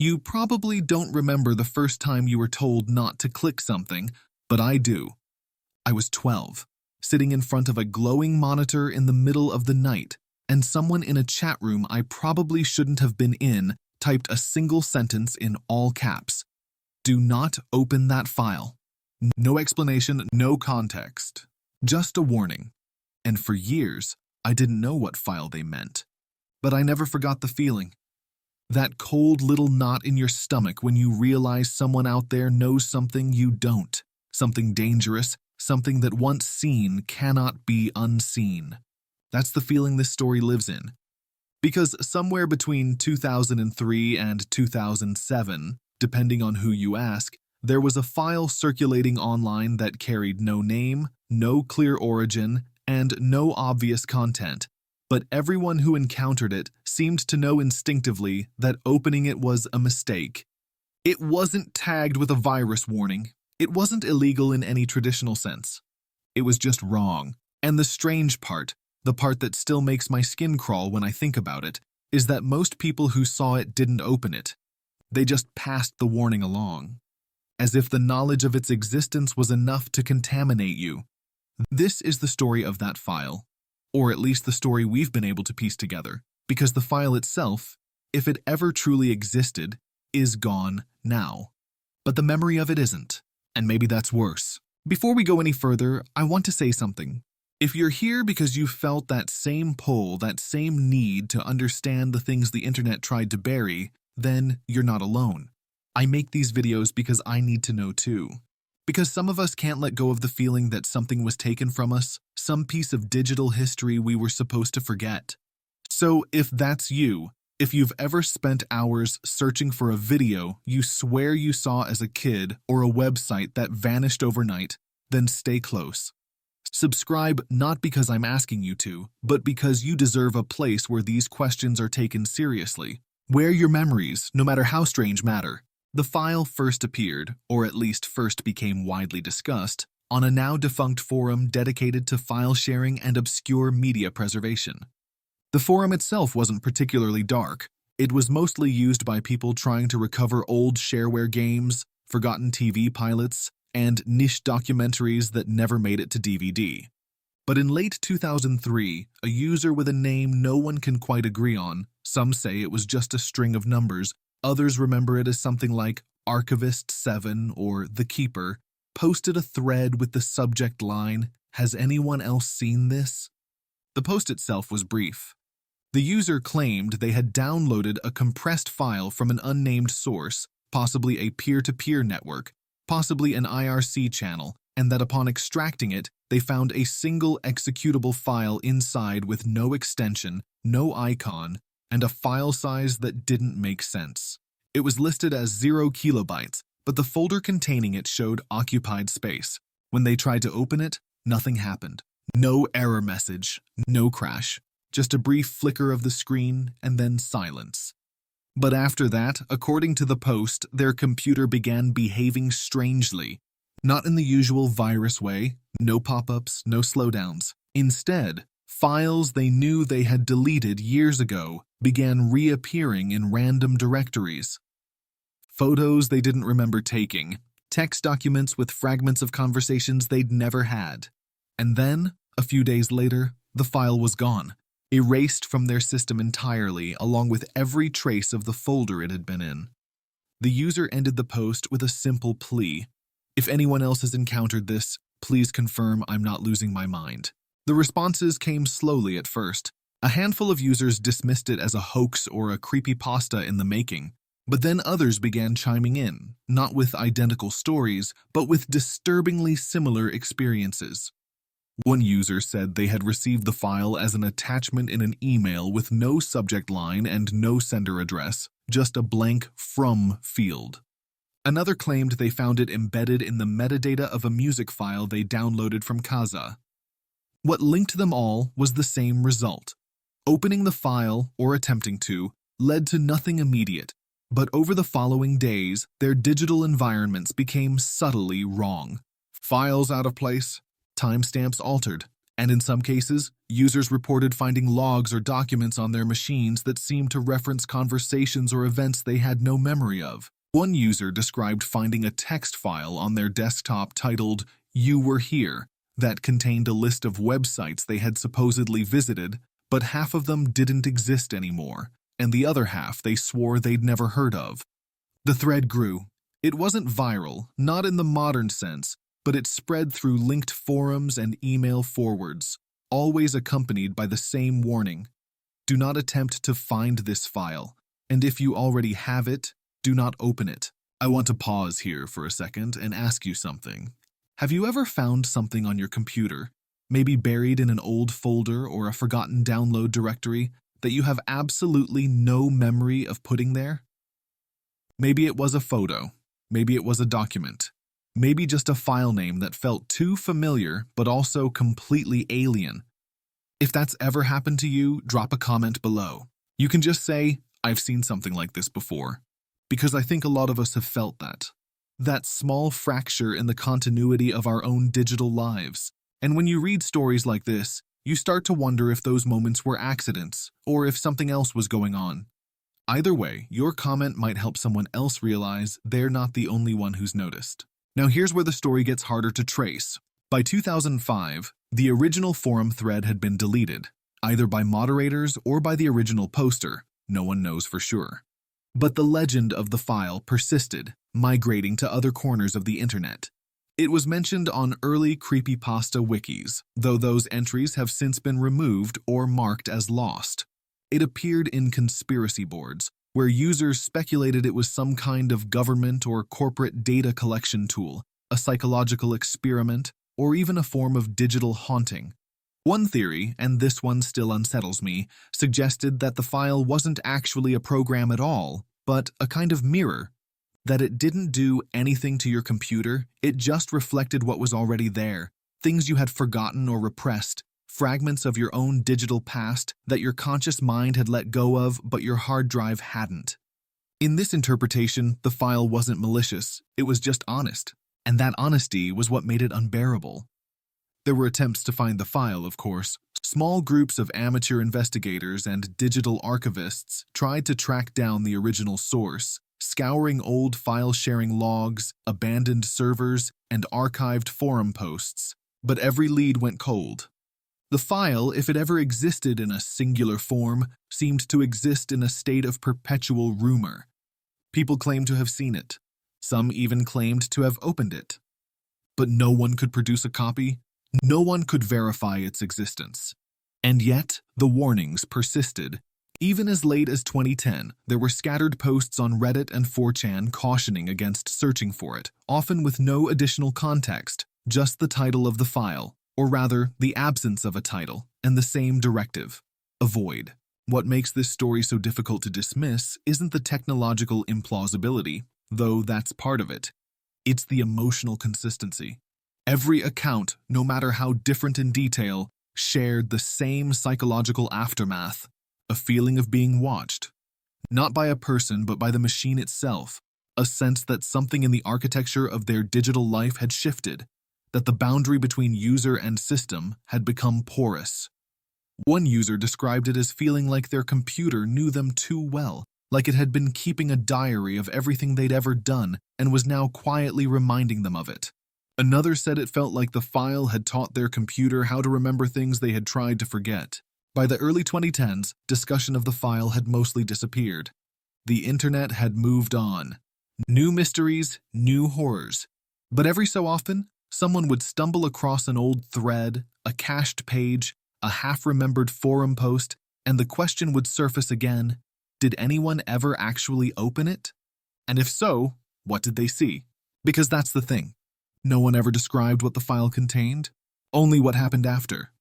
You probably don't remember the first time you were told not to click something, but I do. I was 12, sitting in front of a glowing monitor in the middle of the night, and someone in a chat room I probably shouldn't have been in typed a single sentence in all caps. Do not open that file. No explanation, no context. Just a warning. And for years, I didn't know what file they meant. But I never forgot the feeling. That cold little knot in your stomach when you realize someone out there knows something you don't. Something dangerous, something that once seen cannot be unseen. That's the feeling this story lives in. Because somewhere between 2003 and 2007, depending on who you ask, there was a file circulating online that carried no name, no clear origin, and no obvious content. But everyone who encountered it seemed to know instinctively that opening it was a mistake. It wasn't tagged with a virus warning. It wasn't illegal in any traditional sense. It was just wrong. And the strange part, the part that still makes my skin crawl when I think about it, is that most people who saw it didn't open it. They just passed the warning along, as if the knowledge of its existence was enough to contaminate you. This is the story of that file, or at least the story we've been able to piece together, because the file itself, if it ever truly existed, is gone now. But the memory of it isn't, and maybe that's worse. Before we go any further, I want to say something. If you're here because you felt that same pull, that same need to understand the things the internet tried to bury, then you're not alone. I make these videos because I need to know too. Because some of us can't let go of the feeling that something was taken from us, some piece of digital history we were supposed to forget. So if that's you, if you've ever spent hours searching for a video you swear you saw as a kid or a website that vanished overnight, then stay close. Subscribe not because I'm asking you to, but because you deserve a place where these questions are taken seriously, where your memories, no matter how strange, matter. The file first appeared, or at least first became widely discussed, on a now-defunct forum dedicated to file sharing and obscure media preservation. The forum itself wasn't particularly dark. It was mostly used by people trying to recover old shareware games, forgotten TV pilots, and niche documentaries that never made it to DVD. But in late 2003, a user with a name no one can quite agree on, some say it was just a string of numbers, others remember it as something like Archivist7 or The Keeper, posted a thread with the subject line, "Has anyone else seen this?" The post itself was brief. The user claimed they had downloaded a compressed file from an unnamed source, possibly a peer-to-peer network, possibly an IRC channel, and that upon extracting it, they found a single executable file inside with no extension, no icon, and a file size that didn't make sense. It was listed as 0 kilobytes, but the folder containing it showed occupied space. When they tried to open it, nothing happened. No error message, no crash, just a brief flicker of the screen and then silence. But after that, according to the post, their computer began behaving strangely. Not in the usual virus way, no pop-ups, no slowdowns. Instead, files they knew they had deleted years ago began reappearing in random directories. Photos they didn't remember taking, text documents with fragments of conversations they'd never had. And then, a few days later, the file was gone. Erased from their system entirely, along with every trace of the folder it had been in. The user ended the post with a simple plea. If anyone else has encountered this, please confirm I'm not losing my mind. The responses came slowly at first. A handful of users dismissed it as a hoax or a creepypasta in the making, but then others began chiming in, not with identical stories, but with disturbingly similar experiences. One user said they had received the file as an attachment in an email with no subject line and no sender address, just a blank "from" field. Another claimed they found it embedded in the metadata of a music file they downloaded from Kazaa. What linked them all was the same result. Opening the file, or attempting to, led to nothing immediate, but over the following days, their digital environments became subtly wrong. Files out of place, timestamps altered, And in some cases, users reported finding logs or documents on their machines that seemed to reference conversations or events they had no memory of. One user described finding a text file on their desktop titled, "You Were Here," that contained a list of websites they had supposedly visited, but half of them didn't exist anymore, and the other half they swore they'd never heard of. The thread grew. It wasn't viral, not in the modern sense, but it spread through linked forums and email forwards, always accompanied by the same warning: do not attempt to find this file, and if you already have it, do not open it. I want to pause here for a second and ask you something. Have you ever found something on your computer, maybe buried in an old folder or a forgotten download directory, that you have absolutely no memory of putting there? Maybe it was a photo, maybe it was a document, maybe just a file name that felt too familiar but also completely alien. If that's ever happened to you, drop a comment below. You can just say, "I've seen something like this before," because I think a lot of us have felt that. That small fracture in the continuity of our own digital lives. And when you read stories like this, you start to wonder if those moments were accidents or if something else was going on. Either way, your comment might help someone else realize they're not the only one who's noticed. Now here's where the story gets harder to trace. By 2005, the original forum thread had been deleted, either by moderators or by the original poster. No one knows for sure. But the legend of the file persisted, migrating to other corners of the internet. It was mentioned on early creepypasta wikis, though those entries have since been removed or marked as lost. It appeared in conspiracy boards, where users speculated it was some kind of government or corporate data collection tool, a psychological experiment, or even a form of digital haunting. One theory, and this one still unsettles me, suggested that the file wasn't actually a program at all, but a kind of mirror. That it didn't do anything to your computer, it just reflected what was already there, things you had forgotten or repressed, fragments of your own digital past that your conscious mind had let go of but your hard drive hadn't. In this interpretation, the file wasn't malicious, it was just honest, and that honesty was what made it unbearable. There were attempts to find the file, of course. Small groups of amateur investigators and digital archivists tried to track down the original source, scouring old file-sharing logs, abandoned servers, and archived forum posts, but every lead went cold. The file, if it ever existed in a singular form, seemed to exist in a state of perpetual rumor. People claimed to have seen it. Some even claimed to have opened it. But no one could produce a copy. No one could verify its existence. And yet, the warnings persisted. Even as late as 2010, there were scattered posts on Reddit and 4chan cautioning against searching for it, often with no additional context, just the title of the file, or rather, the absence of a title, and the same directive: avoid. What makes this story so difficult to dismiss isn't the technological implausibility, though that's part of it. It's the emotional consistency. Every account, no matter how different in detail, shared the same psychological aftermath, a feeling of being watched. Not by a person, but by the machine itself, a sense that something in the architecture of their digital life had shifted, that the boundary between user and system had become porous. One user described it as feeling like their computer knew them too well, like it had been keeping a diary of everything they'd ever done and was now quietly reminding them of it. Another said it felt like the file had taught their computer how to remember things they had tried to forget. By the early 2010s, discussion of the file had mostly disappeared. The internet had moved on. New mysteries, new horrors. But every so often, someone would stumble across an old thread, a cached page, a half-remembered forum post, and the question would surface again: did anyone ever actually open it? And if so, what did they see? Because that's the thing. No one ever described what the file contained, only what happened after.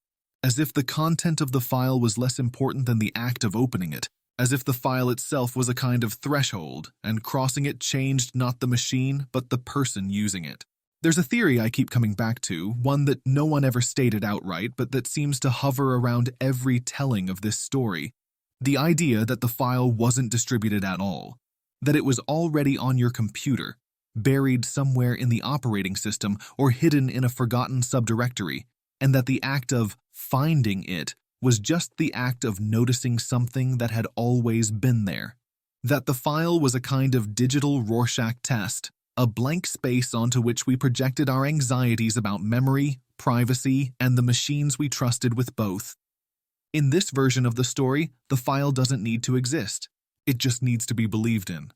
As if the content of the file was less important than the act of opening it, as if the file itself was a kind of threshold, and crossing it changed not the machine, but the person using it. There's a theory I keep coming back to, one that no one ever stated outright, but that seems to hover around every telling of this story. The idea that the file wasn't distributed at all, that it was already on your computer, buried somewhere in the operating system or hidden in a forgotten subdirectory, and that the act of finding it was just the act of noticing something that had always been there. That the file was a kind of digital Rorschach test, a blank space onto which we projected our anxieties about memory, privacy, and the machines we trusted with both. In this version of the story, the file doesn't need to exist. It just needs to be believed in.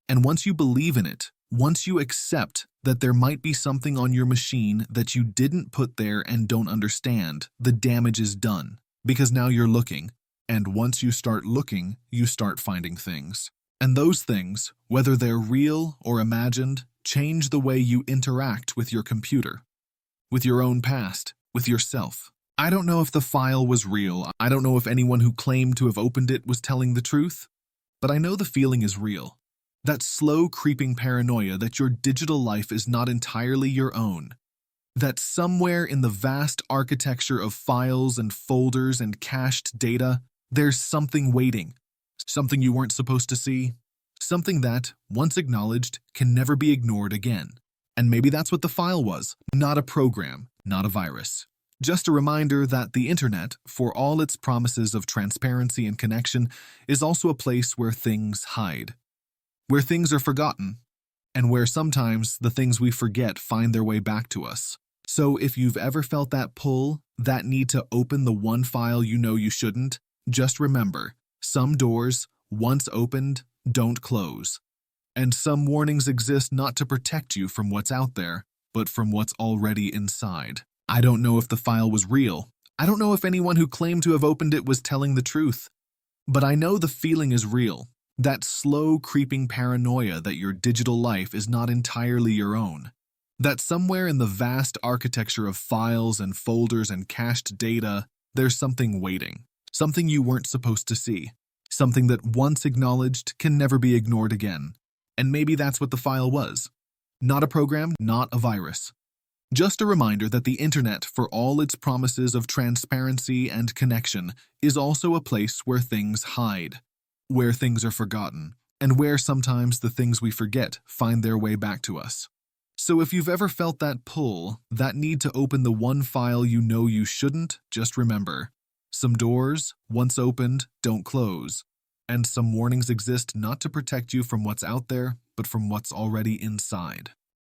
And once you believe in it, once you accept that there might be something on your machine that you didn't put there and don't understand, the damage is done. Because now you're looking, and once you start looking, you start finding things. And those things, whether they're real or imagined, change the way you interact with your computer, with your own past, with yourself. I don't know if the file was real. I don't know if anyone who claimed to have opened it was telling the truth. But I know the feeling is real. That slow creeping paranoia that your digital life is not entirely your own. That somewhere in the vast architecture of files and folders and cached data, there's something waiting. Something you weren't supposed to see. Something that, once acknowledged, can never be ignored again. And maybe that's what the file was. Not a program, not a virus. Just a reminder that the internet, for all its promises of transparency and connection, is also a place where things hide. Where things are forgotten, and where sometimes the things we forget find their way back to us. So if you've ever felt that pull, that need to open the one file you know you shouldn't, just remember, some doors, once opened, don't close. And some warnings exist not to protect you from what's out there, but from what's already inside. I don't know if the file was real. I don't know if anyone who claimed to have opened it was telling the truth. But I know the feeling is real. That slow creeping paranoia that your digital life is not entirely your own. That somewhere in the vast architecture of files and folders and cached data, there's something waiting. Something you weren't supposed to see. Something that once acknowledged can never be ignored again. And maybe that's what the file was. Not a program, not a virus. Just a reminder that the internet, for all its promises of transparency and connection, is also a place where things hide, where things are forgotten, and where sometimes the things we forget find their way back to us. So if you've ever felt that pull, that need to open the one file you know you shouldn't, just remember, some doors, once opened, don't close, and some warnings exist not to protect you from what's out there, but from what's already inside.